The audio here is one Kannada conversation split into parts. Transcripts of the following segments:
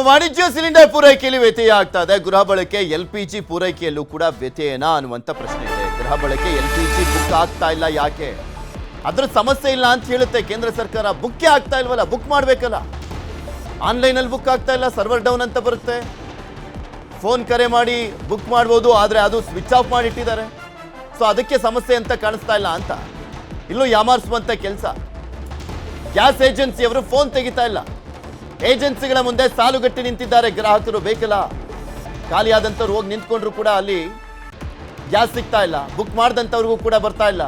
ವಾಣಿಜ್ಯ ಸಿಲಿಂಡರ್ ಪೂರೈಕೆಯಲ್ಲಿ ವ್ಯತ್ಯಯ ಆಗ್ತಾ ಇದೆ. ಗೃಹ ಬಳಕೆ LPG ಪೂರೈಕೆಯಲ್ಲೂ ಕೂಡ ವ್ಯತ್ಯಯನ ಅನ್ನುವಂಥ ಪ್ರಶ್ನೆ ಇದೆ. ಗೃಹ ಬಳಕೆ LPG ಬುಕ್ ಆಗ್ತಾ ಇಲ್ಲ, ಯಾಕೆ? ಅದ್ರ ಸಮಸ್ಯೆ ಇಲ್ಲ ಅಂತ ಹೇಳುತ್ತೆ ಕೇಂದ್ರ ಸರ್ಕಾರ. ಬುಕ್ಕೇ ಆಗ್ತಾ ಇಲ್ವಲ್ಲ, ಬುಕ್ ಮಾಡಬೇಕಲ್ಲ. ಆನ್ಲೈನಲ್ಲಿ ಬುಕ್ ಆಗ್ತಾ ಇಲ್ಲ, ಸರ್ವರ್ ಡೌನ್ ಅಂತ ಬರುತ್ತೆ. ಫೋನ್ ಕರೆ ಮಾಡಿ ಬುಕ್ ಮಾಡ್ಬೋದು, ಆದರೆ ಅದು ಸ್ವಿಚ್ ಆಫ್ ಮಾಡಿಟ್ಟಿದ್ದಾರೆ. ಸೊ ಅದಕ್ಕೆ ಸಮಸ್ಯೆ ಅಂತ ಕಾಣಿಸ್ತಾ ಇಲ್ಲ ಅಂತ ಇಲ್ಲೂ ಯಾಮಾರಿಸುವಂಥ ಕೆಲಸ. ಗ್ಯಾಸ್ ಏಜೆನ್ಸಿಯವರು ಫೋನ್ ತೆಗಿತಾ ಇಲ್ಲ. ಏಜೆನ್ಸಿಗಳ ಮುಂದೆ ಸಾಲುಗಟ್ಟಿ ನಿಂತಿದ್ದಾರೆ ಗ್ರಾಹಕರು. ಬೇಕಲ್ಲ, ಖಾಲಿಯಾದಂಥವ್ರು ಹೋಗಿ ನಿಂತ್ಕೊಂಡ್ರು ಕೂಡ ಅಲ್ಲಿ ಗ್ಯಾಸ್ ಸಿಗ್ತಾ ಇಲ್ಲ. ಬುಕ್ ಮಾಡಿದಂಥವ್ರಿಗೂ ಕೂಡ ಬರ್ತಾ ಇಲ್ಲ.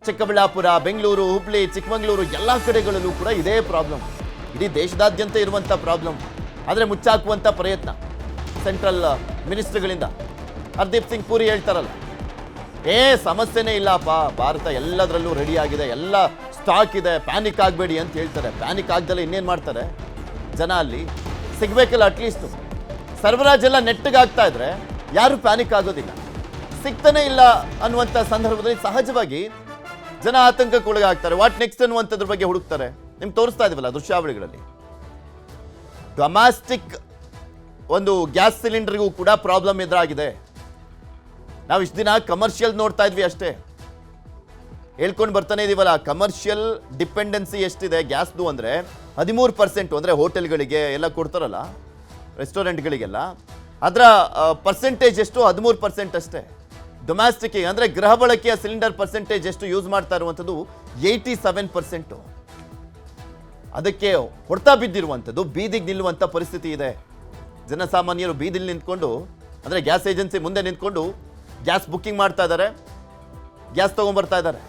ಚಿಕ್ಕಬಳ್ಳಾಪುರ, ಬೆಂಗಳೂರು, ಹುಬ್ಳಿ, ಚಿಕ್ಕಮಗಳೂರು ಎಲ್ಲ ಕಡೆಗಳಲ್ಲೂ ಕೂಡ ಇದೇ ಪ್ರಾಬ್ಲಮ್. ಇಡೀ ದೇಶದಾದ್ಯಂತ ಇರುವಂಥ ಪ್ರಾಬ್ಲಮ್. ಆದರೆ ಮುಚ್ಚಾಕುವಂಥ ಪ್ರಯತ್ನ ಸೆಂಟ್ರಲ್ ಮಿನಿಸ್ಟ್ರಿಗಳಿಂದ. ಹರ್ದೀಪ್ ಸಿಂಗ್ ಪುರಿ ಹೇಳ್ತಾರಲ್ಲ, ಸಮಸ್ಯೆನೇ ಇಲ್ಲಪ್ಪ, ಭಾರತ ಎಲ್ಲದರಲ್ಲೂ ರೆಡಿ ಆಗಿದೆ, ಎಲ್ಲ ಸ್ಟಾಕ್ ಇದೆ, ಪ್ಯಾನಿಕ್ ಆಗಬೇಡಿ ಅಂತ ಹೇಳ್ತಾರೆ. ಪ್ಯಾನಿಕ್ ಆಗ್ದಲ್ಲ ಇನ್ನೇನು ಮಾಡ್ತಾರೆ ಜನ? ಅಲ್ಲಿ ಸಿಗಬೇಕಲ್ಲ ಅಟ್ಲೀಸ್ಟು. ಸರಬರಾಜೆಲ್ಲ ನೆಟ್ಟಗಾಗ್ತಾ ಇದ್ರೆ ಯಾರು ಪ್ಯಾನಿಕ್ ಆಗೋದಿಲ್ಲ. ಸಿಗ್ತಾನೆ ಇಲ್ಲ ಅನ್ನುವಂಥ ಸಂದರ್ಭದಲ್ಲಿ ಸಹಜವಾಗಿ ಜನ ಆತಂಕಕ್ಕೆ ಒಳಗಾಗ್ತಾರೆ. ವಾಟ್ ನೆಕ್ಸ್ಟ್ ಅನ್ನುವಂಥದ್ರ ಬಗ್ಗೆ ಹುಡುಕ್ತಾರೆ. ನಿಮ್ಗೆ ತೋರಿಸ್ತಾ ಇದೀವಲ್ಲ ದೃಶ್ಯಾವಳಿಗಳಲ್ಲಿ. ಡೊಮ್ಯಾಸ್ಟಿಕ್ ಒಂದು ಗ್ಯಾಸ್ ಸಿಲಿಂಡರ್ಗೂ ಕೂಡ ಪ್ರಾಬ್ಲಮ್ ಎದುರಾಗಿದೆ. ನಾವು ಇಷ್ಟು ದಿನ ಕಮರ್ಷಿಯಲ್ ನೋಡ್ತಾ ಇದ್ವಿ ಅಷ್ಟೇ, ಹೇಳ್ಕೊಂಡು ಬರ್ತಾನೆ ಇದೀವಲ್ಲ. ಕಮರ್ಷಿಯಲ್ ಡಿಪೆಂಡೆನ್ಸಿ ಎಷ್ಟಿದೆ ಗ್ಯಾಸ್ದು ಅಂದರೆ 13%. ಅಂದರೆ ಹೋಟೆಲ್ಗಳಿಗೆ ಎಲ್ಲ ಕೊಡ್ತಾರಲ್ಲ, ರೆಸ್ಟೋರೆಂಟ್ಗಳಿಗೆಲ್ಲ, ಅದರ ಪರ್ಸೆಂಟೇಜ್ ಎಷ್ಟು? 13% ಅಷ್ಟೇ. ಡೊಮ್ಯಾಸ್ಟಿಕ್ ಅಂದರೆ ಗೃಹ ಬಳಕೆಯ ಸಿಲಿಂಡರ್ ಪರ್ಸೆಂಟೇಜ್ ಎಷ್ಟು ಯೂಸ್ ಮಾಡ್ತಾ ಇರುವಂಥದ್ದು? 87%. ಅದಕ್ಕೆ ಹೊಡ್ತಾ ಬಿದ್ದಿರುವಂಥದ್ದು, ಬೀದಿಗೆ ನಿಲ್ಲುವಂಥ ಪರಿಸ್ಥಿತಿ ಇದೆ. ಜನಸಾಮಾನ್ಯರು ಬೀದಿಲಿ ನಿಂತ್ಕೊಂಡು, ಅಂದರೆ ಗ್ಯಾಸ್ ಏಜೆನ್ಸಿ ಮುಂದೆ ನಿಂತ್ಕೊಂಡು ಗ್ಯಾಸ್ ಬುಕ್ಕಿಂಗ್ ಮಾಡ್ತಾ ಇದ್ದಾರೆ, ಗ್ಯಾಸ್ ತೊಗೊಂಬರ್ತಾ ಇದ್ದಾರೆ.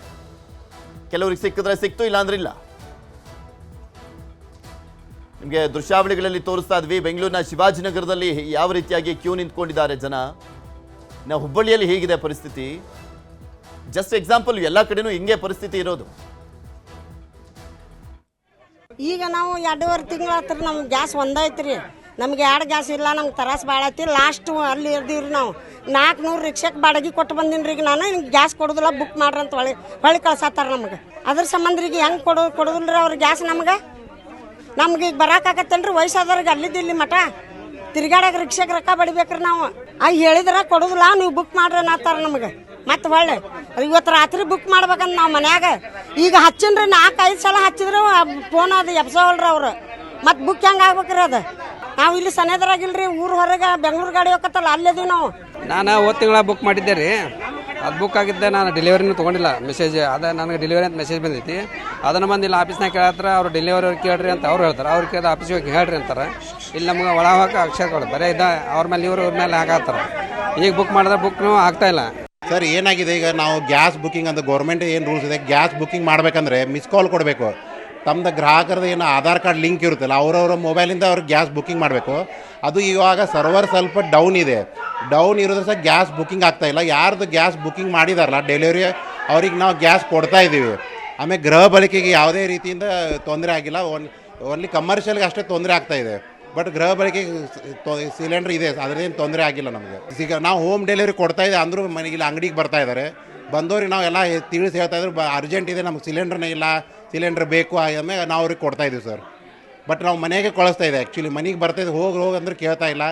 ಕೆಲವ್ರಿಗೆ ಸಿಕ್ಕಿದ್ರೆ ಸಿಕ್ತು, ಇಲ್ಲ ಅಂದ್ರೆ ಇಲ್ಲ. ನಿಮಗೆ ದೃಶ್ಯಾವಳಿಗಳಲ್ಲಿ ತೋರಿಸ್ತಾ ಇದ್ವಿ. ಬೆಂಗಳೂರಿನ ಶಿವಾಜಿನಗರದಲ್ಲಿ ಯಾವ ರೀತಿಯಾಗಿ ಕ್ಯೂ ನಿಂತ್ಕೊಂಡಿದ್ದಾರೆ ಜನ. ನಾವು ಹುಬ್ಬಳ್ಳಿಯಲ್ಲಿ ಹೇಗಿದೆ ಪರಿಸ್ಥಿತಿ? ಜಸ್ಟ್ ಎಕ್ಸಾಂಪಲ್, ಎಲ್ಲ ಕಡೆನೂ ಹಿಂಗೆ ಪರಿಸ್ಥಿತಿ ಇರೋದು. ಈಗ ನಾವು 2.5 ತಿಂಗಳ ಹತ್ರ ನಮ್ಗೆ ಗ್ಯಾಸ್ ಒಂದೈತ್ರಿ. ನಮ್ಗೆ 2 ಗ್ಯಾಸ್ ಇಲ್ಲ, ನಮ್ಗೆ ತರಾಸ್ ಭಾಳ ಐತಿ. ಲಾಸ್ಟ್ ಅಲ್ಲಿ ಇರ್ದೀವ್ರಿ ನಾವು 400 ರಿಕ್ಷಾಕ್ಕೆ ಬಾಡಿಗೆ ಕೊಟ್ಟು ಬಂದೀನಿ ರೀ. ನಾನು ನಿಮ್ಗೆ ಗ್ಯಾಸ್ ಕೊಡೋದಿಲ್ಲ, ಬುಕ್ ಮಾಡ್ರಿ ಅಂತ ಹೊಳಿ ಕಳ್ಸತ್ತಾರ ನಮ್ಗೆ. ಅದ್ರ ಸಂಬಂಧ ಈಗ ಹೆಂಗೆ ಕೊಡೋದಿಲ್ಲ ಅವ್ರ ಗ್ಯಾಸ್ ನಮ್ಗೆ ಈಗ ಬರಾಕಾಗತ್ತಲ್ರಿ. ವಯಸ್ಸಾದವ್ರಿಗೆ ಅಲ್ಲಿದ್ದು ಇಲ್ಲಿ ಮಠ ತಿರ್ಗಾಡಕ್ಕೆ ರಿಕ್ಷಾಕ್ಕೆ ರೊಕ್ಕ ಬಡಿಬೇಕ್ರಿ ನಾವು. ಹೇಳಿದ್ರೆ ಕೊಡೋದಿಲ್ಲ, ನೀವು ಬುಕ್ ಮಾಡ್ರಿ ಅನ್ನತ್ತಾರ ನಮ್ಗೆ. ಮತ್ತೆ ಹೊಳ್ಳೆ ಇವತ್ತು ರಾತ್ರಿ ಬುಕ್ ಮಾಡ್ಬೇಕಂತ ನಾವು ಮನ್ಯಾಗ ಈಗ ಹಚ್ಚಿನ್ರಿ. 4-5 ಸಲ ಹಚ್ಚಿದ್ರು ಫೋನ್ ಅದು ಎಬ್ಸವಲ್ರಿ ಅವ್ರು. ಮತ್ತೆ ಬುಕ್ ಹೆಂಗೆ ಆಗ್ಬೇಕ್ರಿ ಅದು? ನಾವು ಇಲ್ಲಿ ಸನೇದ್ರಾಗಿಲ್ರಿ, ಊರು ಹೊರಗೆ ಬೆಂಗಳೂರು ಗಾಡಿ ಹೋಗತ್ತಲ್ಲ, ಅಲ್ಲಿದ್ದೀವಿ ನಾವು. ನಾನು 1 ತಿಂಗಳ ಬುಕ್ ಮಾಡಿದ್ದೆ ರೀ. ಅದು ಬುಕ್ ಆಗಿದ್ದೆ, ನಾನು ಡೆಲಿವರಿನೂ ತೊಗೊಂಡಿಲ್ಲ. ಮೆಸೇಜ್ ಅದ ನನಗೆ ಡೆಲಿವರಿ ಅಂತ ಮೆಸೇಜ್ ಬಂದೈತಿ. ಅದನ್ನು ಬಂದು ಇಲ್ಲಿ ಆಫೀಸ್ನಾಗ ಕೇಳತ್ರ, ಅವ್ರು ಡೆಲಿವರಿ ಅವ್ರು ಕೇಳ್ರಿ ಅಂತ ಅವ್ರು ಹೇಳ್ತಾರೆ. ಅವ್ರು ಕೇಳಿದ ಆಫೀಸ್ಗೆ ಹೋಗಿ ಹೇಳ್ರಿ ಅಂತಾರೆ. ಇಲ್ಲಿ ನಮ್ಗೆ ಒಳ ಹೋಗಕ್ಕೆ ಅಕ್ಷರ ಕೊಡ ಬರೀ ಇದ್ದ ಅವ್ರ ಮೇಲೆ ಇವ್ರ ಮೇಲೆ ಹಾಕತ್ತಾರೆ. ಈಗ ಬುಕ್ ಮಾಡಿದ್ರೆ ಬುಕ್ನು ಆಗ್ತಾ ಇಲ್ಲ. ಸರ್ ಏನಾಗಿದೆ, ಈಗ ನಾವು ಗ್ಯಾಸ್ ಬುಕ್ಕಿಂಗ್ ಅಂತ ಗೌರ್ಮೆಂಟ್ ಏನು ರೂಲ್ಸ್ ಇದೆ, ಗ್ಯಾಸ್ ಬುಕ್ಕಿಂಗ್ ಮಾಡಬೇಕಂದ್ರೆ ಮಿಸ್ ಕಾಲ್ ಕೊಡಬೇಕು. ತಮ್ಮದು ಗ್ರಾಹಕರದ್ದು ಏನು ಆಧಾರ್ ಕಾರ್ಡ್ ಲಿಂಕ್ ಇರುತ್ತಲ್ಲ, ಅವರವರ ಮೊಬೈಲಿಂದ ಅವ್ರಿಗೆ ಗ್ಯಾಸ್ ಬುಕ್ಕಿಂಗ್ ಮಾಡಬೇಕು. ಅದು ಇವಾಗ ಸರ್ವರ್ ಸ್ವಲ್ಪ ಡೌನ್ ಇದೆ. ಡೌನ್ ಇರೋದ್ರ ಸಹ ಗ್ಯಾಸ್ ಬುಕ್ಕಿಂಗ್ ಆಗ್ತಾಯಿಲ್ಲ. ಯಾರ್ದು ಗ್ಯಾಸ್ ಬುಕ್ಕಿಂಗ್ ಮಾಡಿದಾರಲ್ಲ ಡೆಲಿವರಿ, ಅವ್ರಿಗೆ ನಾವು ಗ್ಯಾಸ್ ಕೊಡ್ತಾ ಇದ್ದೀವಿ. ಆಮೇಲೆ ಗೃಹ ಬಳಕೆಗೆ ಯಾವುದೇ ರೀತಿಯಿಂದ ತೊಂದರೆ ಆಗಿಲ್ಲ. ಓನ್ಲಿ ಕಮರ್ಷಿಯಲ್ಗೆ ಅಷ್ಟೇ ತೊಂದರೆ ಆಗ್ತಾಯಿದೆ. ಬಟ್ ಗೃಹ ಬಳಕೆಗೆ ಸಿಲಿಂಡರ್ ಇದೆ, ಅದರೇನು ತೊಂದರೆ ಆಗಿಲ್ಲ ನಮಗೆ. ಈಗ ನಾವು ಹೋಮ್ ಡೆಲಿವರಿ ಕೊಡ್ತಾ ಇದ್ದೆ ಅಂದರೂ ಮನೆಗಿಲ್ಲ, ಅಂಗಡಿಗೆ ಬರ್ತಾ ಇದ್ದಾರೆ. ಬಂದವ್ರಿಗೆ ನಾವೆಲ್ಲ ತಿಳಿಸಿ ಹೇಳ್ತಾ ಇದ್ರು, ಅರ್ಜೆಂಟ್ ಇದೆ, ನಮ್ಗೆ ಸಿಲಿಂಡ್ರನೇ ಇಲ್ಲ, ಸಿಲಿಂಡ್ರ್ ಬೇಕು ಆಮೇಲೆ ನಾವು ಅವ್ರಿಗೆ ಕೊಡ್ತಾ ಇದ್ದೀವಿ ಸರ್. ಬಟ್ ನಾವು ಮನೆಗೆ ಕಳಿಸ್ತಾ ಇದೆ. ಆ್ಯಕ್ಚುಲಿ ಮನೆಗೆ ಬರ್ತಾಯಿದ್ದು ಹೋಗಿ ಅಂದ್ರೆ ಕೇಳ್ತಾ ಇಲ್ಲ.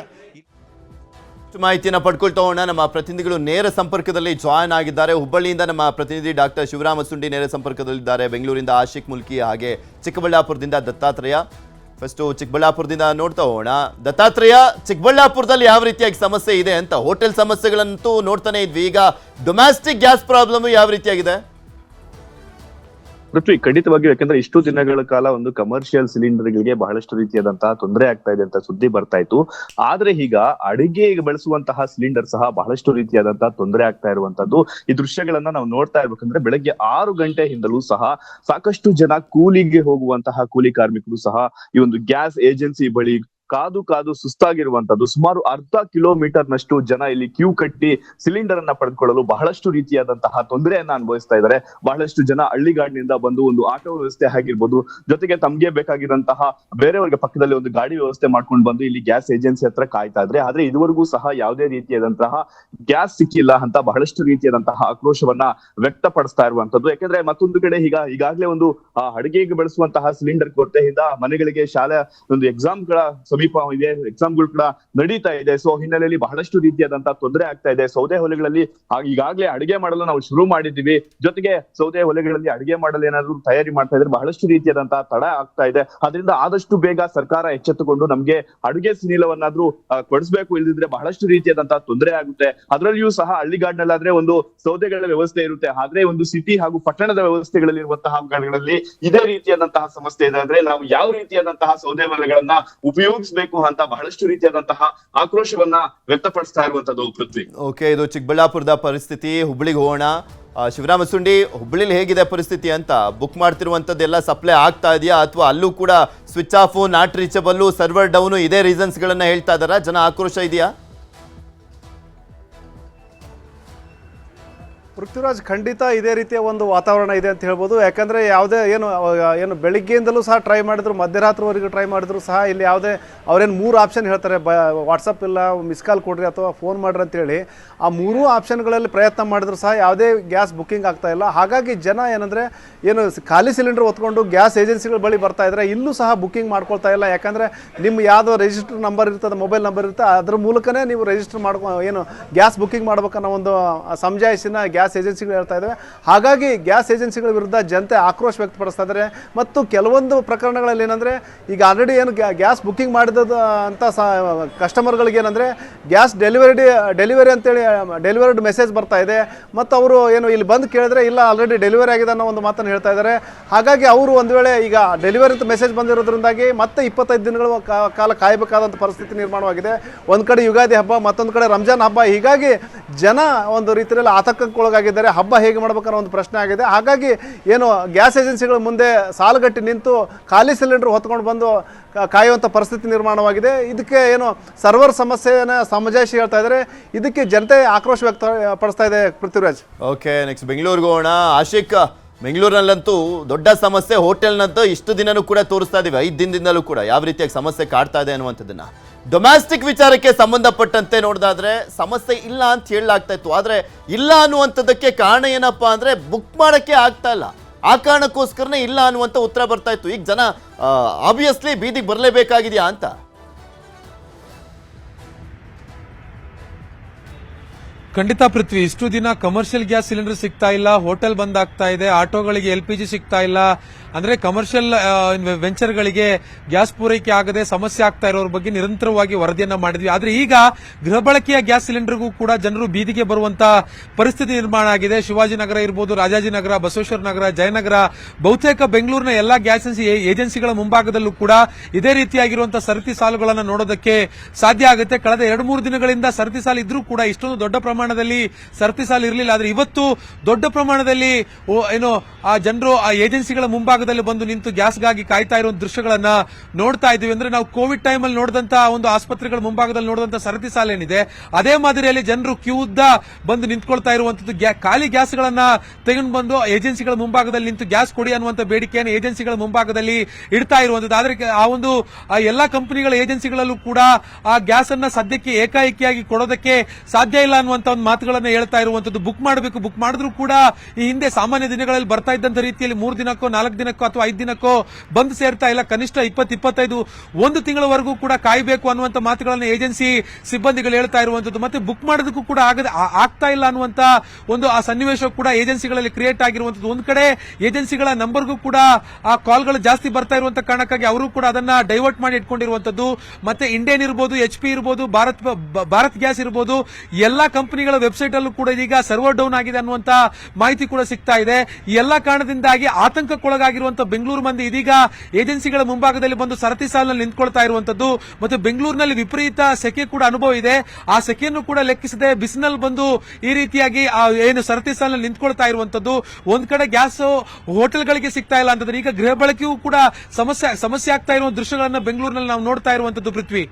ಮಾಹಿತಿನ ಪಡ್ಕೊಳ್ತಾ ಹೋಗೋಣ. ನಮ್ಮ ಪ್ರತಿನಿಧಿಗಳು ನೇರ ಸಂಪರ್ಕದಲ್ಲಿ ಜಾಯ್ನ್ ಆಗಿದ್ದಾರೆ. ಹುಬ್ಬಳ್ಳಿಯಿಂದ ನಮ್ಮ ಪ್ರತಿನಿಧಿ ಡಾಕ್ಟರ್ ಶಿವರಾಮ ಸುಂಡಿ ನೇರ ಸಂಪರ್ಕದಲ್ಲಿದ್ದಾರೆ. ಬೆಂಗಳೂರಿಂದ ಆಶಿಕ್ ಮುಲ್ಕಿ, ಹಾಗೆ ಚಿಕ್ಕಬಳ್ಳಾಪುರದಿಂದ ದತ್ತಾತ್ರೇಯ. ಫಸ್ಟು ಚಿಕ್ಕಬಳ್ಳಾಪುರದಿಂದ ನೋಡ್ತಾ ಹೋಗೋಣ. ದತ್ತಾತ್ರೇಯ, ಚಿಕ್ಕಬಳ್ಳಾಪುರದಲ್ಲಿ ಯಾವ ರೀತಿಯಾಗಿ ಸಮಸ್ಯೆ ಇದೆ ಅಂತ? ಹೋಟೆಲ್ ಸಮಸ್ಯೆಗಳಂತೂ ನೋಡ್ತಾನೆ ಇದ್ವಿ, ಈಗ ಡೊಮ್ಯಾಸ್ಟಿಕ್ ಗ್ಯಾಸ್ ಪ್ರಾಬ್ಲಮ್ ಯಾವ ರೀತಿಯಾಗಿದೆ? ಪೃಥ್ವಿ, ಖಂಡಿತವಾಗಿ. ಯಾಕಂದ್ರೆ ಇಷ್ಟು ದಿನಗಳ ಕಾಲ ಒಂದು ಕಮರ್ಷಿಯಲ್ ಸಿಲಿಂಡರ್ಗಳಿಗೆ ಬಹಳಷ್ಟು ರೀತಿಯಾದಂತಹ ತೊಂದರೆ ಆಗ್ತಾ ಇದೆ ಅಂತ ಸುದ್ದಿ ಬರ್ತಾ ಇತ್ತು. ಆದ್ರೆ ಈಗ ಅಡಿಗೆ ಬಳಸುವಂತಹ ಸಿಲಿಂಡರ್ ಸಹ ಬಹಳಷ್ಟು ರೀತಿಯಾದಂತಹ ತೊಂದರೆ ಆಗ್ತಾ ಇರುವಂತದ್ದು. ಈ ದೃಶ್ಯಗಳನ್ನ ನಾವು ನೋಡ್ತಾ ಇರ್ಬೇಕಂದ್ರೆ ಬೆಳಗ್ಗೆ 6 ಗಂಟೆಯಿಂದಲೂ ಸಹ ಸಾಕಷ್ಟು ಜನ ಕೂಲಿಗೆ ಹೋಗುವಂತಹ ಕೂಲಿ ಕಾರ್ಮಿಕರು ಸಹ ಈ ಒಂದು ಗ್ಯಾಸ್ ಏಜೆನ್ಸಿ ಬಳಿ ಕಾದು ಸುಸ್ತಾಗಿರುವಂತದ್ದು. ಸುಮಾರು 1/2 ಕಿಲೋಮೀಟರ್ನಷ್ಟು ಜನ ಇಲ್ಲಿ ಕ್ಯೂ ಕಟ್ಟಿ ಸಿಲಿಂಡರ್ ಅನ್ನ ಪಡೆದುಕೊಳ್ಳಲು ಬಹಳಷ್ಟು ರೀತಿಯಾದಂತಹ ತೊಂದರೆಯನ್ನ ಅನುಭವಿಸ್ತಾ ಇದ್ದಾರೆ. ಬಹಳಷ್ಟು ಜನ ಹಳ್ಳಿಗಾಡಿನಿಂದ ಬಂದು ಒಂದು ಆಟೋ ವ್ಯವಸ್ಥೆ ಆಗಿರ್ಬೋದು, ಜೊತೆಗೆ ತಮ್ಗೆ ಬೇಕಾಗಿರುವಂತಹ ಬೇರೆಯವರಿಗೆ ಪಕ್ಕದಲ್ಲಿ ಒಂದು ಗಾಡಿ ವ್ಯವಸ್ಥೆ ಮಾಡ್ಕೊಂಡು ಬಂದು ಇಲ್ಲಿ ಗ್ಯಾಸ್ ಏಜೆನ್ಸಿ ಹತ್ರ ಕಾಯ್ತಾ ಇದ್ರೆ, ಆದ್ರೆ ಇದುವರೆಗೂ ಸಹ ಯಾವುದೇ ರೀತಿಯಾದಂತಹ ಗ್ಯಾಸ್ ಸಿಕ್ಕಿಲ್ಲ ಅಂತ ಬಹಳಷ್ಟು ರೀತಿಯಾದಂತಹ ಆಕ್ರೋಶವನ್ನ ವ್ಯಕ್ತಪಡಿಸ್ತಾ ಇರುವಂತದ್ದು. ಯಾಕಂದ್ರೆ ಮತ್ತೊಂದು ಕಡೆ ಈಗಾಗಲೇ ಒಂದು ಅಡಿಗೆಗೆ ಬಳಸುವಂತಹ ಸಿಲಿಂಡರ್ ಕೊರತೆಯಿಂದ ಮನೆಗಳಿಗೆ ಶಾಲೆ ಒಂದು ಎಕ್ಸಾಮ್ಗಳ ಸಮೀಪ ಇದೆ, ಎಕ್ಸಾಮ್ಗಳು ಕೂಡ ನಡೀತಾ ಇದೆ. ಸೊ ಹಿನ್ನೆಲೆಯಲ್ಲಿ ಬಹಳಷ್ಟು ರೀತಿಯಾದಂತಹ ತೊಂದರೆ ಆಗ್ತಾ ಇದೆ. ಸೌದೆ ಹೊಲೆಗಳಲ್ಲಿ ಈಗಾಗಲೇ ಅಡಿಗೆ ಮಾಡಲು ನಾವು ಶುರು ಮಾಡಿದ್ದೀವಿ, ಜೊತೆಗೆ ಸೌದೆ ಹೊಲೆಗಳಲ್ಲಿ ಅಡಿಗೆ ಮಾಡಲು ಏನಾದ್ರು ತಯಾರಿ ಮಾಡ್ತಾ ಇದ್ರೆ ಬಹಳಷ್ಟು ರೀತಿಯಾದಂತಹ ತಡ ಆಗ್ತಾ ಇದೆ. ಅದರಿಂದ ಆದಷ್ಟು ಬೇಗ ಸರ್ಕಾರ ಎಚ್ಚೆತ್ತುಕೊಂಡು ನಮ್ಗೆ ಅಡುಗೆ ಸಿನಿಲವನ್ನಾದ್ರೂ ಕೊಡಿಸ್ಬೇಕು, ಇಲ್ಲದಿದ್ರೆ ಬಹಳಷ್ಟು ರೀತಿಯಾದಂತಹ ತೊಂದರೆ ಆಗುತ್ತೆ. ಅದರಲ್ಲಿಯೂ ಸಹ ಹಳ್ಳಿಗಾಡಿನಲ್ಲಾದ್ರೆ ಒಂದು ಸೌದೆಗಳ ವ್ಯವಸ್ಥೆ ಇರುತ್ತೆ, ಆದ್ರೆ ಒಂದು ಸಿಟಿ ಹಾಗೂ ಪಟ್ಟಣದ ವ್ಯವಸ್ಥೆಗಳಲ್ಲಿ ಇರುವಂತಹ ಗಳಲ್ಲಿ ಇದೇ ರೀತಿಯಾದಂತಹ ಸಮಸ್ಯೆ ಇದೆ. ಅಂದ್ರೆ ನಾವು ಯಾವ ರೀತಿಯಾದಂತಹ ಸೌದೆ ಹೊಲೆಗಳನ್ನ ಉಪಯೋಗಿಸಬೇಕು ಅಂತ ಬಹಳಷ್ಟು ರೀತಿಯಾದಂತಹ ಆಕ್ರೋಶವನ್ನ ವ್ಯಕ್ತಪಡಿಸ್ತಾ ಇರುವಂತದ್ದು ಪೃಥ್ವಿ. ಓಕೆ, ಇದು ಚಿಕ್ಕಬಳ್ಳಾಪುರದ ಪರಿಸ್ಥಿತಿ. ಹುಬ್ಳಿಗೆ ಹೋಗೋಣ. ಶಿವರಾಮ ಸುಂಡಿ, ಹುಬ್ಳಿಲಿ ಹೇಗಿದೆ ಪರಿಸ್ಥಿತಿ ಅಂತ? ಬುಕ್ ಮಾಡ್ತಿರುವಂತದ್ದೆಲ್ಲ ಸಪ್ಲೈ ಆಗ್ತಾ ಇದೆಯಾ, ಅಥವಾ ಅಲ್ಲೂ ಕೂಡ switch off, not reachable, server down, ಇದೇ ರೀಸನ್ಸ್ ಗಳನ್ನ ಹೇಳ್ತಾ ಇದಾರಾ? ಜನ ಆಕ್ರೋಶ ಇದೆಯಾ? ಪೃಥ್ವಿರಾಜ್, ಖಂಡಿತ ಇದೇ ರೀತಿಯ ಒಂದು ವಾತಾವರಣ ಇದೆ ಅಂತ ಹೇಳ್ಬೋದು. ಯಾಕಂದರೆ ಯಾವುದೇ ಏನು ಬೆಳಿಗ್ಗೆಯಿಂದಲೂ ಸಹ ಟ್ರೈ ಮಾಡಿದ್ರು, ಮಧ್ಯರಾತ್ರಿವರೆಗೂ ಟ್ರೈ ಮಾಡಿದ್ರು ಸಹ ಇಲ್ಲಿ ಯಾವುದೇ ಅವ್ರೇನು 3 ಆಪ್ಷನ್ ಹೇಳ್ತಾರೆ, ವಾಟ್ಸಪ್ ಇಲ್ಲ, ಮಿಸ್ ಕಾಲ್ ಕೊಡ್ರಿ ಅಥವಾ ಫೋನ್ ಮಾಡ್ರಿ ಅಂತೇಳಿ. ಆ 3 ಆಪ್ಷನ್ಗಳಲ್ಲಿ ಪ್ರಯತ್ನ ಮಾಡಿದ್ರು ಸಹ ಯಾವುದೇ ಗ್ಯಾಸ್ ಬುಕ್ಕಿಂಗ್ ಆಗ್ತಾ ಇಲ್ಲ. ಹಾಗಾಗಿ ಜನ ಏನಂದರೆ ಖಾಲಿ ಸಿಲಿಂಡರ್ ಹೊತ್ಕೊಂಡು ಗ್ಯಾಸ್ ಏಜೆನ್ಸಿಗಳ ಬಳಿ ಬರ್ತಾ ಇದ್ದಾರೆ, ಇಲ್ಲೂ ಸಹ ಬುಕ್ಕಿಂಗ್ ಮಾಡ್ಕೊಳ್ತಾ ಇಲ್ಲ. ಯಾಕಂದರೆ ನಿಮ್ಮ ಯಾವುದೋ ರಿಜಿಸ್ಟರ್ ನಂಬರ್ ಇರ್ತದೆ, ಮೊಬೈಲ್ ನಂಬರ್ ಇರುತ್ತೆ, ಅದ್ರ ಮೂಲಕನೇ ನೀವು ರಿಜಿಸ್ಟರ್ ಗ್ಯಾಸ್ ಬುಕ್ಕಿಂಗ್ ಮಾಡ್ಬೇಕನ್ನೋ ಒಂದು ಸಮಜಾಯಿಸಿನ ಗ್ಯಾಸ್ ಏಜೆನ್ಸಿಗಳು ಹೇಳ್ತಾ ಇದ್ದಾವೆ. ಹಾಗಾಗಿ ಗ್ಯಾಸ್ ಏಜೆನ್ಸಿಗಳ ವಿರುದ್ಧ ಜನತೆ ಆಕ್ರೋಶ ವ್ಯಕ್ತಪಡಿಸ್ತಾ ಇದ್ದಾರೆ. ಮತ್ತು ಕೆಲವೊಂದು ಪ್ರಕರಣಗಳಲ್ಲಿ ಏನಂದರೆ, ಈಗ ಆಲ್ರೆಡಿ ಏನು ಗ್ಯಾಸ್ ಬುಕ್ಕಿಂಗ್ ಮಾಡಿದ ಅಂತ ಕಸ್ಟಮರ್ಗಳಿಗೆ ಏನಂದರೆ ಗ್ಯಾಸ್ ಡೆಲಿವರಿ ಅಂತೇಳಿ ಡೆಲಿವರ್ಡ್ ಮೆಸೇಜ್ ಬರ್ತಾ ಇದೆ. ಮತ್ತು ಅವರು ಇಲ್ಲಿ ಬಂದು ಕೇಳಿದ್ರೆ ಇಲ್ಲ ಆಲ್ರೆಡಿ ಡೆಲಿವರಿ ಆಗಿದೆ ಅನ್ನೋ ಒಂದು ಮಾತನ್ನು ಹೇಳ್ತಾ ಇದ್ದಾರೆ. ಹಾಗಾಗಿ ಅವರು ಒಂದು ವೇಳೆ ಈಗ ಡೆಲಿವರಿ ಅಂತ ಮೆಸೇಜ್ ಬಂದಿರೋದ್ರಿಂದಾಗಿ ಮತ್ತೆ 25 ದಿನಗಳ ಕಾಲ ಕಾಯಬೇಕಾದಂಥ ಪರಿಸ್ಥಿತಿ ನಿರ್ಮಾಣವಾಗಿದೆ. ಒಂದು ಕಡೆ ಯುಗಾದಿ ಹಬ್ಬ, ಮತ್ತೊಂದು ಕಡೆ ರಂಜಾನ್ ಹಬ್ಬ. ಹೀಗಾಗಿ ಜನ ಒಂದು ರೀತಿಯಲ್ಲಿ ಆತಂಕಕ್ಕೊಳಗಾಗಿದ್ದಾರೆ. ಹಬ್ಬ ಹೇಗೆ ಮಾಡ್ಬೇಕನ್ನೋ ಒಂದು ಪ್ರಶ್ನೆ ಆಗಿದೆ. ಹಾಗಾಗಿ ಗ್ಯಾಸ್ ಏಜೆನ್ಸಿಗಳ ಮುಂದೆ ಸಾಲುಗಟ್ಟಿ ನಿಂತು ಖಾಲಿ ಸಿಲಿಂಡರ್ ಹೊತ್ಕೊಂಡು ಬಂದು ಕಾಯುವಂಥ ಪರಿಸ್ಥಿತಿ ನಿರ್ಮಾಣವಾಗಿದೆ. ಇದಕ್ಕೆ ಸರ್ವರ್ ಸಮಸ್ಯೆಯನ್ನು ಸಮಜಾಯಿಷಿ ಹೇಳ್ತಾ ಇದ್ದಾರೆ. ಇದಕ್ಕೆ ಜನತೆ ಆಕ್ರೋಶ ವ್ಯಕ್ತಪಡಿಸ್ತಾ ಇದೆ ಪೃಥ್ವಿರಾಜ್. ಓಕೆ, ನೆಕ್ಸ್ಟ್ ಬೆಂಗಳೂರಿಗೆ ಹೋಗೋಣ. ಆಶಿಕ್, ಬೆಂಗಳೂರಿನಲ್ಲಂತೂ ದೊಡ್ಡ ಸಮಸ್ಯೆ ಹೋಟೆಲ್ನಂತೂ ಇಷ್ಟು ದಿನನೂ ಕೂಡ ತೋರಿಸ್ತಾ ಇದೀವಿ, 5 ದಿನದಿಂದಲೂ ಕೂಡ ಯಾವ ರೀತಿಯಾಗಿ ಸಮಸ್ಯೆ ಕಾಡ್ತಾ ಇದೆ ಅನ್ನುವಂಥದ್ದನ್ನ. ಡೊಮ್ಯಾಸ್ಟಿಕ್ ವಿಚಾರಕ್ಕೆ ಸಂಬಂಧಪಟ್ಟಂತೆ ನೋಡಿದಾದ್ರೆ ಸಮಸ್ಯೆ ಇಲ್ಲ ಅಂತ ಹೇಳಲಾಗ್ತಾ ಇತ್ತು. ಆದ್ರೆ ಇಲ್ಲ ಅನ್ನುವಂಥದ್ದಕ್ಕೆ ಕಾರಣ ಏನಪ್ಪಾ ಅಂದ್ರೆ ಬುಕ್ ಮಾಡಕ್ಕೆ ಆಗ್ತಾ ಇಲ್ಲ, ಆ ಕಾರಣಕ್ಕೋಸ್ಕರನೇ ಇಲ್ಲ ಅನ್ನುವಂಥ ಉತ್ತರ ಬರ್ತಾ ಇತ್ತು. ಈಗ ಜನ ಆಬ್ವಿಯಸ್ಲಿ ಬೀದಿಗೆ ಬರಲೇಬೇಕಾಗಿದೆಯಾ ಅಂತ. ಖಂಡಿತ ಪೃಥ್ವಿ, ಇಷ್ಟು ದಿನ ಕಮರ್ಷಿಯಲ್ ಗ್ಯಾಸ್ ಸಿಲಿಂಡರ್ ಸಿಗ್ತಾ ಇಲ್ಲ, ಹೋಟೆಲ್ ಬಂದ್ ಆಗ್ತಾ ಇದೆ, ಆಟೋಗಳಿಗೆ LPG ಸಿಗ್ತಾ ಇಲ್ಲ, ಅಂದ್ರೆ ಕಮರ್ಷಿಯಲ್ ವೆಂಚರ್ಗಳಿಗೆ ಗ್ಯಾಸ್ ಪೂರೈಕೆ ಆಗದೆ ಸಮಸ್ಯೆ ಆಗ್ತಾ ಇರೋರ ಬಗ್ಗೆ ನಿರಂತರವಾಗಿ ವರದಿಯನ್ನ ಮಾಡಿದ್ವಿ. ಆದ್ರೆ ಈಗ ಗೃಹ ಬಳಕೆಯ ಗ್ಯಾಸ್ ಸಿಲಿಂಡರ್ಗೂ ಕೂಡ ಜನರು ಬೀದಿಗೆ ಬರುವಂತ ಪರಿಸ್ಥಿತಿ ನಿರ್ಮಾಣ ಆಗಿದೆ. ಶಿವಾಜಿನಗರ ಇರಬಹುದು, ರಾಜಾಜಿನಗರ, ಬಸವೇಶ್ವರ ನಗರ, ಜಯನಗರ, ಬಹುತೇಕ ಬೆಂಗಳೂರಿನ ಎಲ್ಲಾ ಗ್ಯಾಸ್ ಏಜೆನ್ಸಿಗಳ ಮುಂಭಾಗದಲ್ಲೂ ಕೂಡ ಇದೇ ರೀತಿಯಾಗಿರುವಂತಹ ಸರತಿ ಸಾಲುಗಳನ್ನು ನೋಡೋದಕ್ಕೆ ಸಾಧ್ಯ ಆಗುತ್ತೆ. ಕಳೆದ 2-3 ದಿನಗಳಿಂದ ಸರತಿ ಸಾಲು ಇದ್ರೂ ಕೂಡ ಇಷ್ಟೊಂದು ದೊಡ್ಡ ಪ್ರಮಾಣದಲ್ಲಿ ಸರತಿ ಸಾಲು ಇರಲಿಲ್ಲ. ಆದ್ರೆ ಇವತ್ತು ದೊಡ್ಡ ಪ್ರಮಾಣದಲ್ಲಿ ಆ ಜನರು ಆ ಏಜೆನ್ಸಿಗಳ ಮುಂಭಾಗದಲ್ಲಿ ಬಂದು ನಿಂತು ಗ್ಯಾಸ್ಗಾಗಿ ಕಾಯ್ತಾ ಇರುವ ದೃಶ್ಯಗಳನ್ನ ನೋಡ್ತಾ ಇದೀವಿ. ಅಂದ್ರೆ ನಾವು ಕೋವಿಡ್ ಟೈಮ್ ಅಲ್ಲಿ ನೋಡಿದಂತಹ ಒಂದು ಆಸ್ಪತ್ರೆಗಳ ಮುಂಭಾಗದಲ್ಲಿ ನೋಡಿದಂತಹ ಸರತಿ ಸಾಲು ಏನಿದೆ, ಅದೇ ಮಾದರಿಯಲ್ಲಿ ಜನರು ಕ್ಯೂ ಉದ್ದ ಬಂದು ನಿಂತ್ಕೊಳ್ತಾ ಇರುವಂತದ್ದು. ಖಾಲಿ ಗ್ಯಾಸ್ಗಳನ್ನ ತೆಗೆದು ಬಂದು ಏಜೆನ್ಸಿಗಳ ಮುಂಭಾಗದಲ್ಲಿ ನಿಂತು ಗ್ಯಾಸ್ ಕೊಡಿ ಅನ್ನುವಂತ ಬೇಡಿಕೆಯನ್ನು ಏಜೆನ್ಸಿಗಳ ಮುಂಭಾಗದಲ್ಲಿ ಇಡ್ತಾ ಇರುವಂತದ್ದು. ಆದ್ರೆ ಆ ಒಂದು ಎಲ್ಲಾ ಕಂಪನಿಗಳ ಏಜೆನ್ಸಿಗಳಲ್ಲೂ ಕೂಡ ಆ ಗ್ಯಾಸ್ ಅನ್ನ ಸದ್ಯಕ್ಕೆ ಏಕಾಏಕಿಯಾಗಿ ಕೊಡೋದಕ್ಕೆ ಸಾಧ್ಯ ಇಲ್ಲ ಅನ್ನುವಂತ ಒಂದು ಮಾತುಗಳನ್ನ ಹೇಳ್ತಾ ಇರುವಂತದ್ದು. ಬುಕ್ ಮಾಡಬೇಕು, ಬುಕ್ ಮಾಡಿದ್ರು ಕೂಡ ಈ ಹಿಂದೆ ಸಾಮಾನ್ಯ ದಿನಗಳಲ್ಲಿ ಬರ್ತಾ ಇದ್ದಂತ ರೀತಿಯಲ್ಲಿ 3 ದಿನಕ್ಕೋ 4 ದಿನಕ್ಕೋ ಅಥವಾ 5 ದಿನಕ್ಕೋ ಬಂದು ಸೇರ್ತಾ ಇಲ್ಲ. ಕನಿಷ್ಠ 20-25 1 ತಿಂಗಳವರೆಗೂ ಕೂಡ ಕಾಯಬೇಕು ಅನ್ನುವಂತ ಮಾತುಗಳನ್ನ ಏಜೆನ್ಸಿ ಸಿಬ್ಬಂದಿಗಳು ಹೇಳ್ತಾ ಇರುವಂತದ್ದು. ಮತ್ತೆ ಬುಕ್ ಮಾಡೋದಕ್ಕೂ ಕೂಡ ಆಗ್ತಾ ಇಲ್ಲ ಅನ್ನುವಂತ ಒಂದು ಆ ಸನ್ನಿವೇಶ ಕೂಡ ಏಜೆನ್ಸಿಗಳಲ್ಲಿ ಕ್ರಿಯೇಟ್ ಆಗಿರುವಂತದ್ದು. ಒಂದ್ ಕಡೆ ಏಜೆನ್ಸಿಗಳ ನಂಬರ್ಗೂ ಕೂಡ ಆ ಕಾಲ್ಗಳು ಜಾಸ್ತಿ ಬರ್ತಾ ಇರುವಂತ ಕಾರಣಕ್ಕಾಗಿ ಅವರು ಕೂಡ ಅದನ್ನ ಡೈವರ್ಟ್ ಮಾಡಿ ಇಟ್ಕೊಂಡಿರುವಂತದ್ದು. ಮತ್ತೆ ಇಂಡಿಯನ್ ಇರಬಹುದು, HP ಇರಬಹುದು, ಭಾರತ್ ಗ್ಯಾಸ್ ಇರಬಹುದು, ಎಲ್ಲಾ ಕಂಪನಿಗಳ ವೆಬ್ಸೈಟ್ ಅಲ್ಲೂ ಕೂಡ ಈಗ ಸರ್ವರ್ ಡೌನ್ ಆಗಿದೆ ಅನ್ನುವಂತ ಮಾಹಿತಿ ಕೂಡ ಸಿಗ್ತಾ ಇದೆ. ಈ ಎಲ್ಲಾ ಕಾರಣದಿಂದಾಗಿ ಆತಂಕಕ್ಕೊಳಗಾಗಿರುವಂತಹ ಬೆಂಗಳೂರು ಮಂದಿ ಇದೀಗ ಏಜೆನ್ಸಿಗಳ ಮುಂಭಾಗದಲ್ಲಿ ಬಂದು ಸರತಿ ಸಾಲಿನಲ್ಲಿ ನಿಂತ್ಕೊಳ್ತಾ ಇರುವಂತದ್ದು. ಮತ್ತು ಬೆಂಗಳೂರಿನಲ್ಲಿ ವಿಪರೀತ ಸೆಕೆ ಕೂಡ ಅನುಭವ ಇದೆ. ಆ ಸೆಕೆಯನ್ನು ಕೂಡ ಲೆಕ್ಕಿಸದೆ ಬಿಸಿನಲ್ಲಿ ಬಂದು ಈ ರೀತಿಯಾಗಿ ಏನು ಸರತಿ ಸಾಲಿನಲ್ಲಿ ನಿಂತ್ಕೊಳ್ತಾ ಇರುವಂತದ್ದು. ಒಂದ್ ಕಡೆ ಗ್ಯಾಸ್ ಹೋಟೆಲ್ಗಳಿಗೆ ಸಿಗ್ತಾ ಇಲ್ಲ ಅಂತಂದ್ರೆ ಈಗ ಗೃಹ ಬಳಕೆಯೂ ಕೂಡ ಸಮಸ್ಯೆ ಆಗ್ತಾ ಇರುವ ದೃಶ್ಯಗಳನ್ನ ಬೆಂಗಳೂರಿನಲ್ಲಿ ನಾವು ನೋಡ್ತಾ ಇರುವಂತದ್ದು ಪೃಥ್ವಿ.